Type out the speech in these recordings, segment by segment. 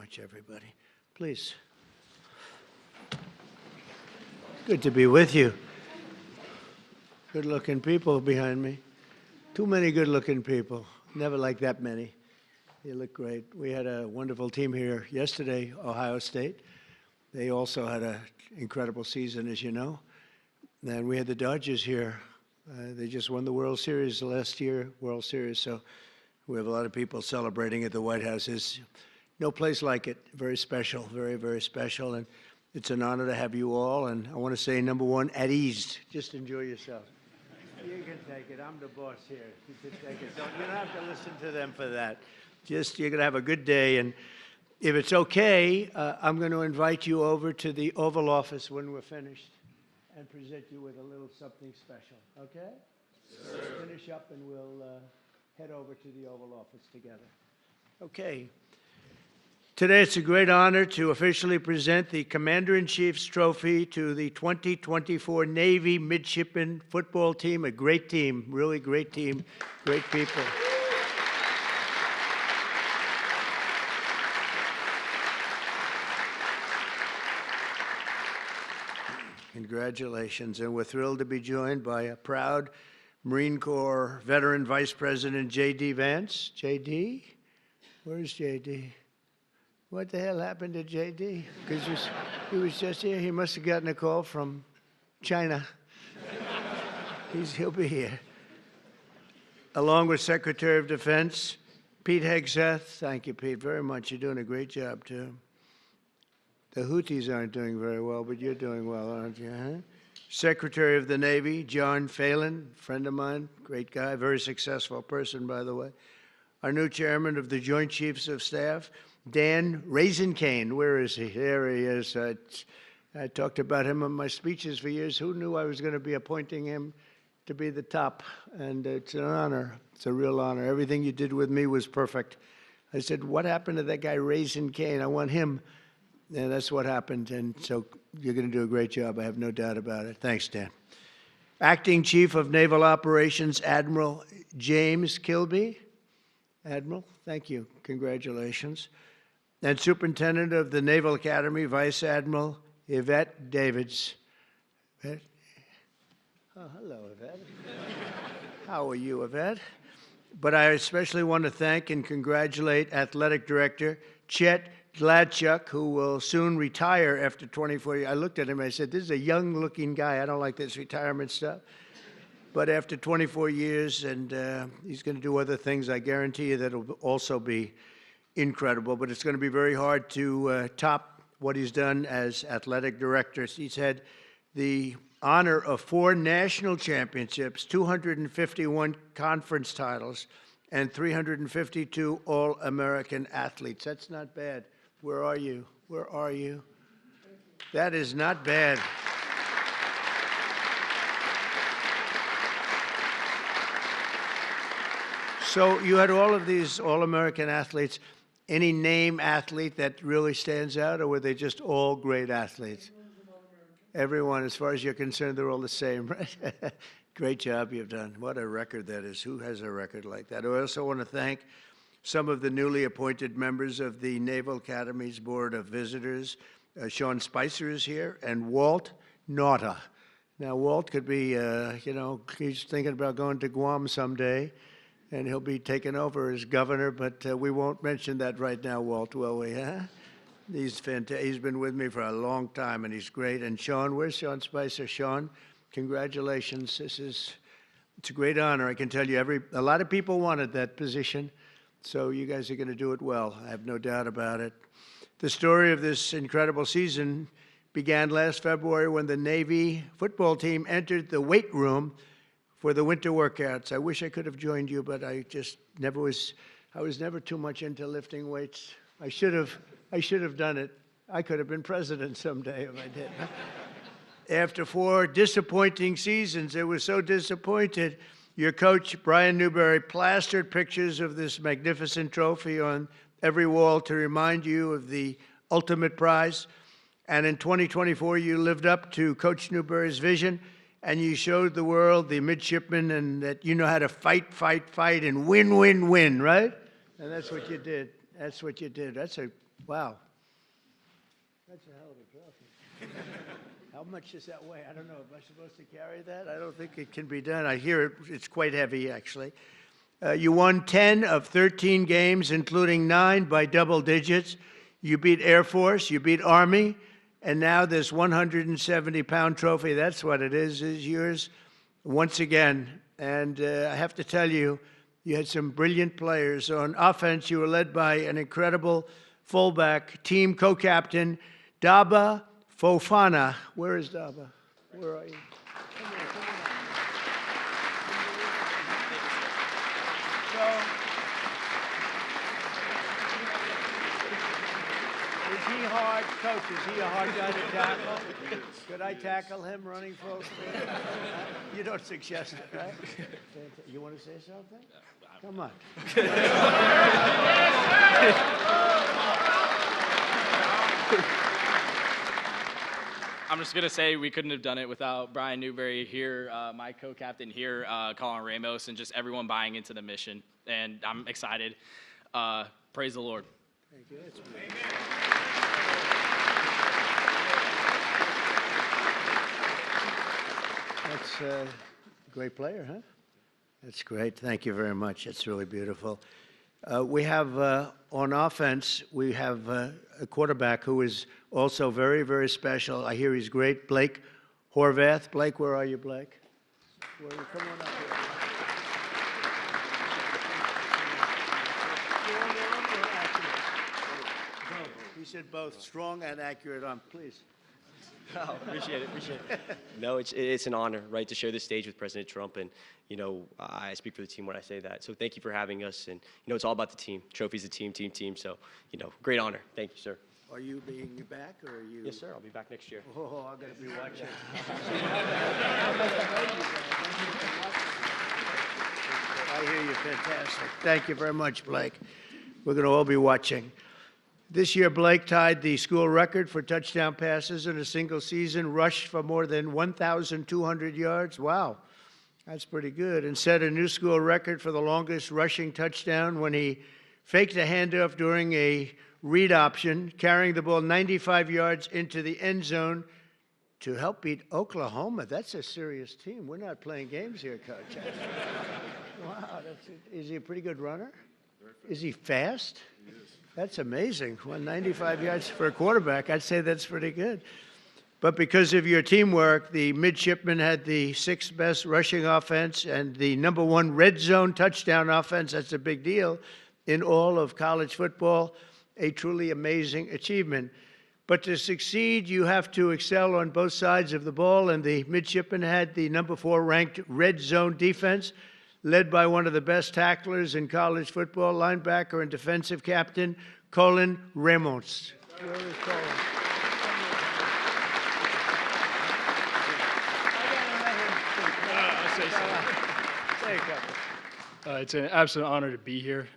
much, everybody. Please. Good to be with you. Good-looking people behind me. Too many good-looking people. Never like that many. You look great. We had a wonderful team here yesterday, Ohio State. They also had an incredible season, as you know. And we had the Dodgers here. They just won the World Series last year, World Series. So we have a lot of people celebrating at the White House. There's no place like it. Very special, very, very special. And it's an honor to have you all. And I want to say, number one, at ease. Just enjoy yourself. You can take it. I'm the boss here. You can take it. You don't have to listen to them for that. Just, you're going to have a good day. And if it's okay, I'm going to invite you over to the Oval Office when we're finished and present you with a little something special. Okay? Sure. We'll finish up and we'll head over to the Oval Office together. Okay. Today it's a great honor to officially present the Commander-in-Chief's Trophy to the 2024 Navy Midshipmen football team. A great team, really great team, great people. Congratulations, and we're thrilled to be joined by a proud Marine Corps veteran Vice President J.D. Vance. J.D.? Where's J.D.? What the hell happened to J.D.? Because he was just here. He must have gotten a call from China. He'll be here. Along with Secretary of Defense, Pete Hegseth. Thank you, Pete, very much. You're doing a great job, too. The Houthis aren't doing very well, but you're doing well, aren't you? Huh? Secretary of the Navy, John Phelan, friend of mine, great guy, very successful person, by the way. Our new chairman of the Joint Chiefs of Staff, Dan Raisin-Cane. Where is he? There he is. I talked about him in my speeches for years. Who knew I was going to be appointing him to be the top? And it's an honor. It's a real honor. Everything you did with me was perfect. I said, what happened to that guy Raisin-Cane? I want him. And that's what happened. And so you're going to do a great job. I have no doubt about it. Thanks, Dan. Acting Chief of Naval Operations, Admiral James Kilby. Admiral, thank you. Congratulations. And Superintendent of the Naval Academy, Vice Admiral Yvette Davids. Yvette? Oh, hello, Yvette. How are you, Yvette? But I especially want to thank and congratulate Athletic Director Chet Gladchuk, who will soon retire after 24 years. I looked at him and I said, this is a young-looking guy. I don't like this retirement stuff. But after 24 years, and he's going to do other things, I guarantee you that it'll also be incredible. But it's going to be very hard to top what he's done as athletic director. He's had the honor of 4 national championships, 251 conference titles, and 352 All-American athletes. That's not bad. Where are you? Where are you? That is not bad. So you had all of these All-American athletes. Any name athlete that really stands out, or were they just all great athletes? Everyone, as far as you're concerned, they're all the same, right? Great job you've done. What a record that is. Who has a record like that? I also want to thank some of the newly appointed members of the Naval Academy's Board of Visitors. Sean Spicer is here, and Walt Nauta. Now, Walt could be, he's thinking about going to Guam someday, and he'll be taking over as governor, but we won't mention that right now, Walt, will we, huh? He's fantastic. He's been with me for a long time, and he's great. And Sean, where's Sean Spicer? Sean, congratulations. It's a great honor. I can tell you, a lot of people wanted that position, so you guys are going to do it well. I have no doubt about it. The story of this incredible season began last February when the Navy football team entered the weight room for the winter workouts. I wish I could have joined you, but I was never too much into lifting weights. I should have done it. I could have been president someday if I did. After 4 disappointing seasons, it was so disappointed, your coach, Brian Newberry, plastered pictures of this magnificent trophy on every wall to remind you of the ultimate prize. And in 2024, you lived up to Coach Newberry's vision, and you showed the world, the midshipmen, and that you know how to fight, fight, fight, and win, win, win, right? And that's what you did. That's what you did. That's a Wow. That's a hell of a trophy. How much does that weigh? I don't know. Am I supposed to carry that? I don't think it can be done. I hear it's quite heavy, actually. You won 10 of 13 games, including 9 by double digits. You beat Air Force, you beat Army, and now this 170-pound trophy, that's what it is yours once again. And I have to tell you, you had some brilliant players. On offense, you were led by an incredible fullback, team co-captain, Daba Fofana. Where is Daba? Where are you? Come on, come on. So, is he hard? Coach, is he a hard guy to tackle? Could I tackle him running full speed? You don't suggest it, right? You want to say something? Come on. I'm just going to say we couldn't have done it without Brian Newberry here, my co-captain here, Colin Ramos, and just everyone buying into the mission. And I'm excited. Praise the Lord. Thank you. That's a great player, huh? That's great. Thank you very much. It's really beautiful. We have, on offense, we have a quarterback who is also very, very special. I hear he's great. Blake Horvath. Blake, where are you, Blake? Where are you? Come on up here. Strong arm or accurate? Both. He said both. Strong and accurate arm. Please. Oh, appreciate it. No, it's an honor, right, to share this stage with President Trump, and I speak for the team when I say that. So thank you for having us, and it's all about the team. Trophy's a team. So great honor. Thank you, sir. Are you being back, or are you? Yes, sir. I'll be back next year. Oh, I'm gonna be watching. I hear you. Fantastic. Thank you very much, Blake. We're going to all be watching. This year, Blake tied the school record for touchdown passes in a single season, rushed for more than 1,200 yards. Wow, that's pretty good. And set a new school record for the longest rushing touchdown when he faked a handoff during a read option, carrying the ball 95 yards into the end zone to help beat Oklahoma. That's a serious team. We're not playing games here, Coach. Wow, is he a pretty good runner? Is he fast? He is. That's amazing. 195 yards for a quarterback. I'd say that's pretty good. But because of your teamwork, the Midshipmen had the 6th best rushing offense and the #1 red zone touchdown offense. That's a big deal in all of college football. A truly amazing achievement. But to succeed, you have to excel on both sides of the ball, and the Midshipmen had the #4 ranked red zone defense, led by one of the best tacklers in college football, linebacker and defensive captain, Colin Ramos. Where is Colin? It's an absolute honor to be here.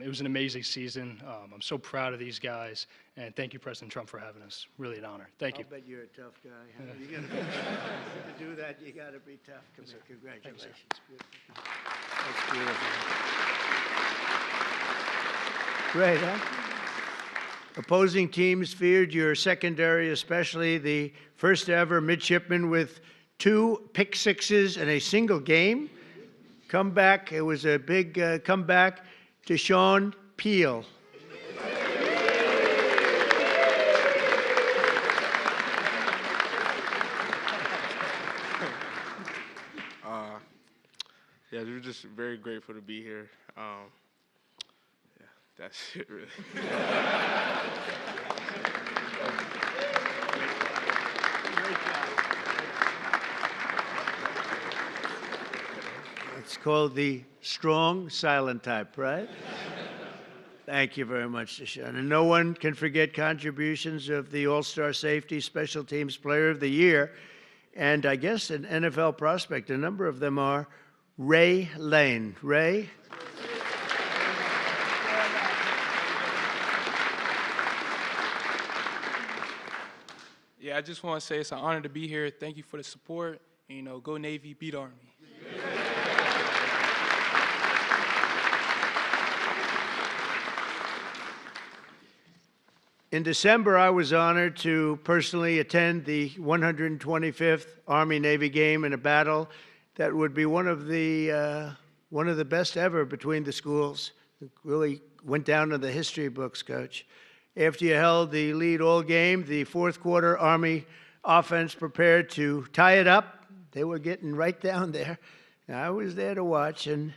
It was an amazing season. I'm so proud of these guys, and thank you, President Trump, for having us. Really an honor. Thank you. I'll bet you're a tough guy. Huh? You gotta to do that, you got to be tough. Congratulations. That's beautiful. Great, huh? Opposing teams feared your secondary, especially the first ever midshipman with 2 pick sixes in a single game. Comeback, it was a big comeback to Sean Peel. Yeah, we're just very grateful to be here. Yeah, that's it, really. It's called the strong silent type, right? Thank you very much, Deshaun. And no one can forget contributions of the All-Star Safety Special Teams Player of the Year, and I guess an NFL prospect. A number of them are Ray Lane. Ray? Yeah, I just want to say it's an honor to be here. Thank you for the support. And, go Navy, beat Army. In December, I was honored to personally attend the 125th Army-Navy game in a battle that would be one of the best ever between the schools. It really went down in the history books, Coach. After you held the lead all game, the fourth quarter Army offense prepared to tie it up. They were getting right down there. I was there to watch, and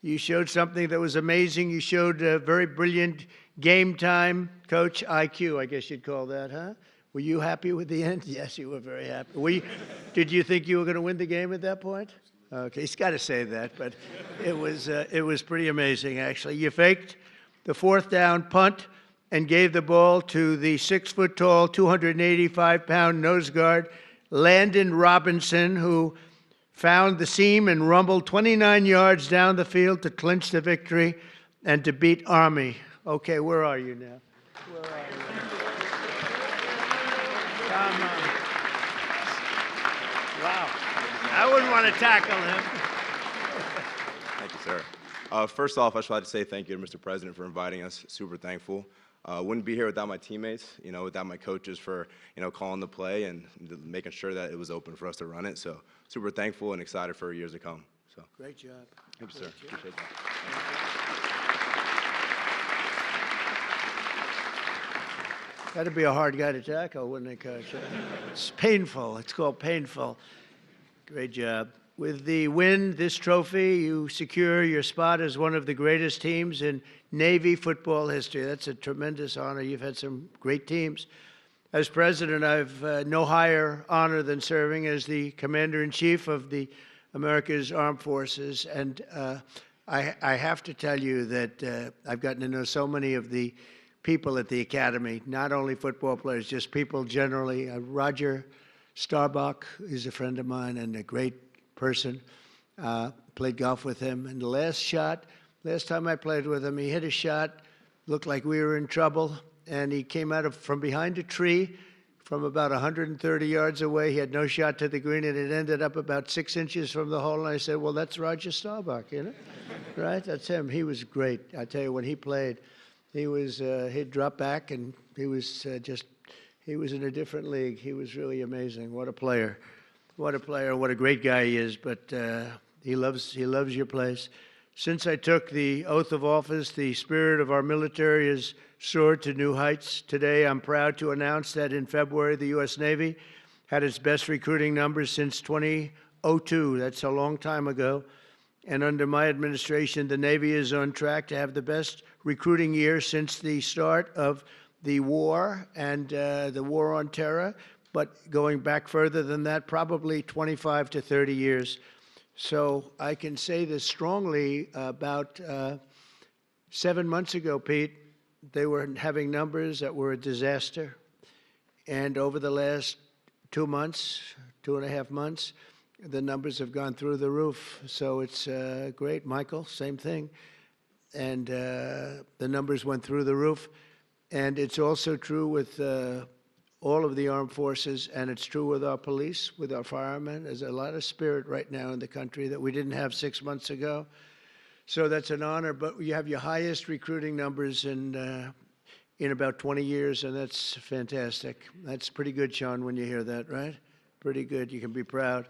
you showed something that was amazing. You showed a very brilliant game time, Coach IQ, I guess you'd call that, huh? Were you happy with the end? Yes, you were very happy. Did you think you were going to win the game at that point? Okay, he's got to say that, but it was pretty amazing, actually. You faked the fourth down punt and gave the ball to the 6-foot-tall, 285-pound nose guard, Landon Robinson, who found the seam and rumbled 29 yards down the field to clinch the victory and to beat Army. Okay, where are you now? Where are you? Come on. Wow. I wouldn't want to tackle him. Thank you, sir. First off, I just like to say thank you to Mr. President for inviting us. Super thankful. Wouldn't be here without my teammates, without my coaches for, calling the play and making sure that it was open for us to run it. So super thankful and excited for years to come. So Great job. thank you, sir. Appreciate that. That'd be a hard guy to tackle, wouldn't it, Coach? It's painful. It's called painful. Great job. With the win, this trophy, you secure your spot as one of the greatest teams in Navy football history. That's a tremendous honor. You've had some great teams. As president, I've no higher honor than serving as the commander-in-chief of the America's Armed Forces. And I have to tell you that I've gotten to know so many of the people at the Academy, not only football players, just people generally. Roger Starbuck is a friend of mine and a great person. Played golf with him. And the last time I played with him, he hit a shot, looked like we were in trouble, and he came out from behind a tree from about 130 yards away. He had no shot to the green, and it ended up about 6 inches from the hole. And I said, well, that's Roger Starbuck, right? That's him. He was great. I tell you, when he played, he'd drop back, and he was in a different league. He was really amazing. What a player. What a player, what a great guy he is, but he loves your place. Since I took the oath of office, the spirit of our military has soared to new heights. Today, I'm proud to announce that in February, the U.S. Navy had its best recruiting numbers since 2002. That's a long time ago. And under my administration, the Navy is on track to have the best recruiting year since the start of the war and the war on terror. But going back further than that, probably 25 to 30 years. So I can say this strongly. About 7 months ago, Pete, they were having numbers that were a disaster. And over the last 2 months, 2.5 months, the numbers have gone through the roof. So it's great. Michael, same thing. And the numbers went through the roof. And it's also true with all of the armed forces, and it's true with our police, with our firemen. There's a lot of spirit right now in the country that we didn't have 6 months ago. So that's an honor, but you have your highest recruiting numbers in about 20 years, and that's fantastic. That's pretty good, Sean, when you hear that, right? Pretty good. You can be proud.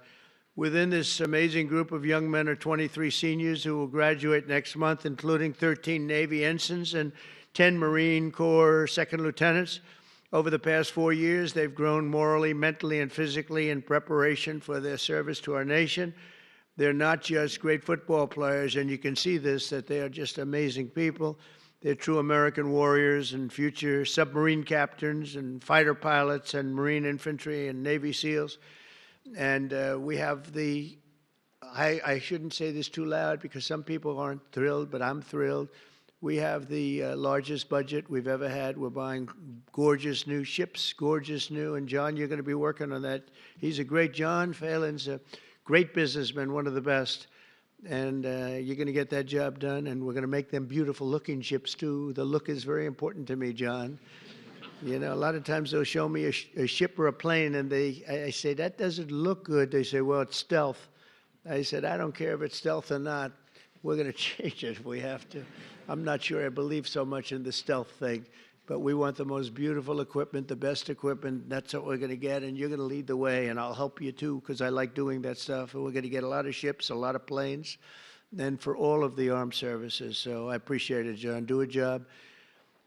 Within this amazing group of young men are 23 seniors who will graduate next month, including 13 Navy ensigns and 10 Marine Corps second lieutenants. Over the past 4 years, they've grown morally, mentally, and physically in preparation for their service to our nation. They're not just great football players, and you can see this, that they are just amazing people. They're true American warriors and future submarine captains and fighter pilots and Marine infantry and Navy SEALs. And we have I shouldn't say this too loud because some people aren't thrilled, but I'm thrilled. We have the largest budget we've ever had. We're buying gorgeous new ships, gorgeous new. And John, you're going to be working on that. He's a great, John Phelan's a great businessman, one of the best. And you're going to get that job done. And we're going to make them beautiful looking ships too. The look is very important to me, John. A lot of times they'll show me a ship or a plane and I say, that doesn't look good. They say, well, it's stealth. I said, I don't care if it's stealth or not. We're going to change it if we have to. I'm not sure I believe so much in the stealth thing. but we want the most beautiful equipment, the best equipment. That's what we're going to get, and you're going to lead the way, and I'll help you too, because I like doing that stuff. And we're going to get a lot of ships, a lot of planes, and for all of the armed services. So I appreciate it, John. Do a job.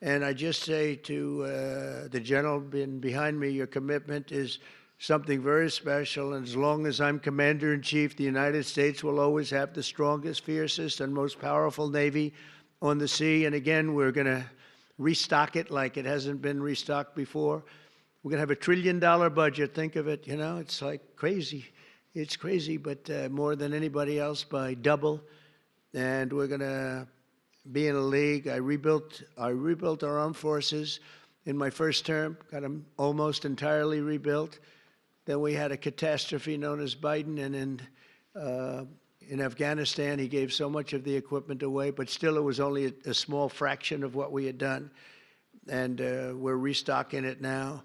And I just say to the gentleman behind me, your commitment is something very special. And as long as I'm Commander-in-Chief, the United States will always have the strongest, fiercest, and most powerful Navy on the sea. And again, we're going to restock it like it hasn't been restocked before. We're going to have $1 trillion budget. Think of it. You know, it's like crazy. It's crazy, but more than anybody else by double. And we're going to be in a league. I rebuilt our armed forces in my first term, got them almost entirely rebuilt. Then we had a catastrophe known as Biden, and in Afghanistan, he gave so much of the equipment away, but still it was only a small fraction of what we had done. And we're restocking it now,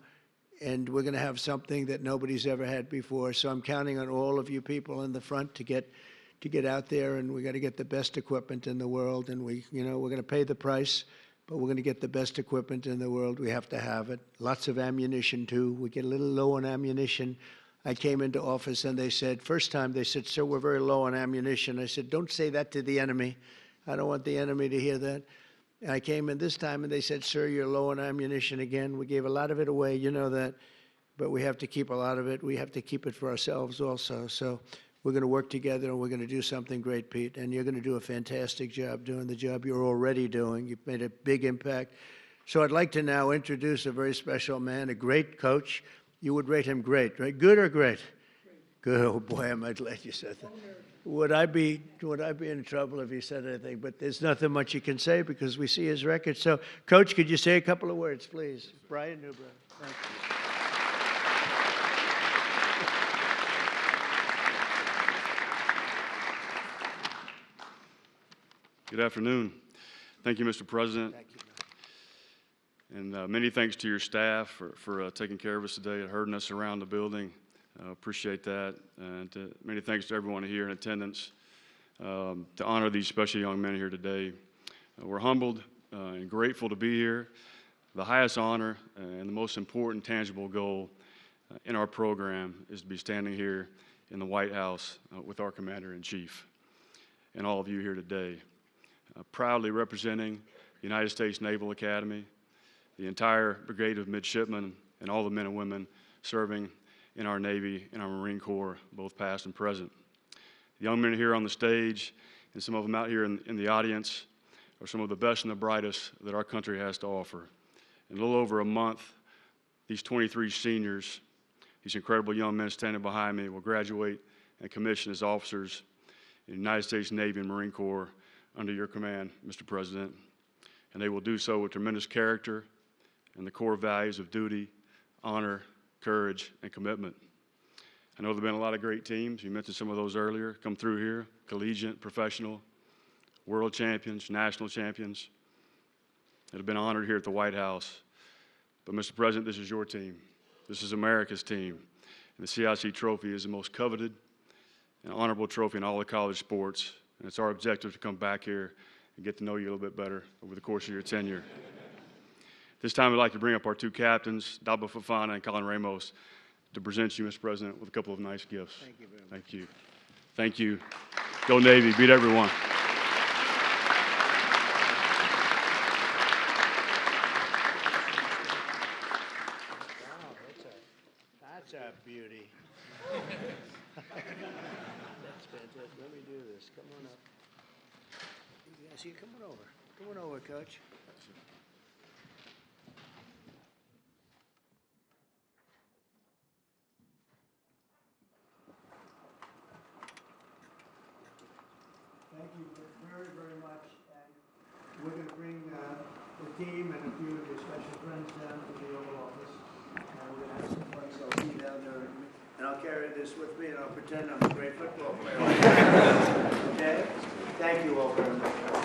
and we're going to have something that nobody's ever had before. So I'm counting on all of you people in the front to get out there, and we got to get the best equipment in the world. And we're going to pay the price, but we're going to get the best equipment in the world. We have to have it. Lots of ammunition too. We get a little low on ammunition. I came into office and they said, first time they said, "Sir, we're very low on ammunition." I said, "Don't say that to the enemy. I don't want the enemy to hear that." And I came in this time and they said, "Sir, you're low on ammunition again." We gave a lot of it away, you know that, but we have to keep a lot of it. We have to keep it for ourselves also. So we're going to work together and we're going to do something great, Pete. And you're going to do a fantastic job doing the job you're already doing. You've made a big impact. So I'd like to now introduce a very special man, a great coach. You would rate him great, right? Good or great? Good. Oh boy, I'm glad you said that. Would I be in trouble if he said anything? But there's nothing much you can say because we see his record. So, Coach, could you say a couple of words, please? Brian Newbrow. Thank you. Good afternoon. Thank you, Mr. President. Thank you. And many thanks to your staff for taking care of us today and herding us around the building. Appreciate that. And many thanks to everyone here in attendance to honor these special young men here today. We're humbled and grateful to be here. The highest honor and the most important tangible goal in our program is to be standing here in the White House with our Commander-in-Chief and all of you here today. Proudly representing the United States Naval Academy, the entire brigade of midshipmen, and all the men and women serving in our Navy and our Marine Corps, both past and present. The young men here on the stage and some of them out here in the audience are some of the best and the brightest that our country has to offer. In a little over a month, these 23 seniors, these incredible young men standing behind me, will graduate and commission as officers in the United States Navy and Marine Corps under your command, Mr. President. And they will do so with tremendous character and the core values of duty, honor, courage, and commitment. I know there have been a lot of great teams. You mentioned some of those earlier, come through here, collegiate, professional, world champions, national champions that have been honored here at the White House. But Mr. President, this is your team. This is America's team. And the CIC trophy is the most coveted and honorable trophy in all the college sports. And it's our objective to come back here and get to know you a little bit better over the course of your tenure. This time I'd like to bring up our two captains, Dabo Fofana and Colin Ramos, to present you, Mr. President, with a couple of nice gifts. Thank you very much. Thank you. Thank you. Go Navy, beat everyone. Wow, that's a beauty. That's fantastic. Let me do this. Come on up. You guys, come on over. Come on over, Coach. Thank you very, very much. And we're going to bring the team and a few of your special friends down to the Oval Office. And we're going to have some fun, so I'll see you down there. And I'll carry this with me and I'll pretend I'm a great football player. Okay? Thank you all very much.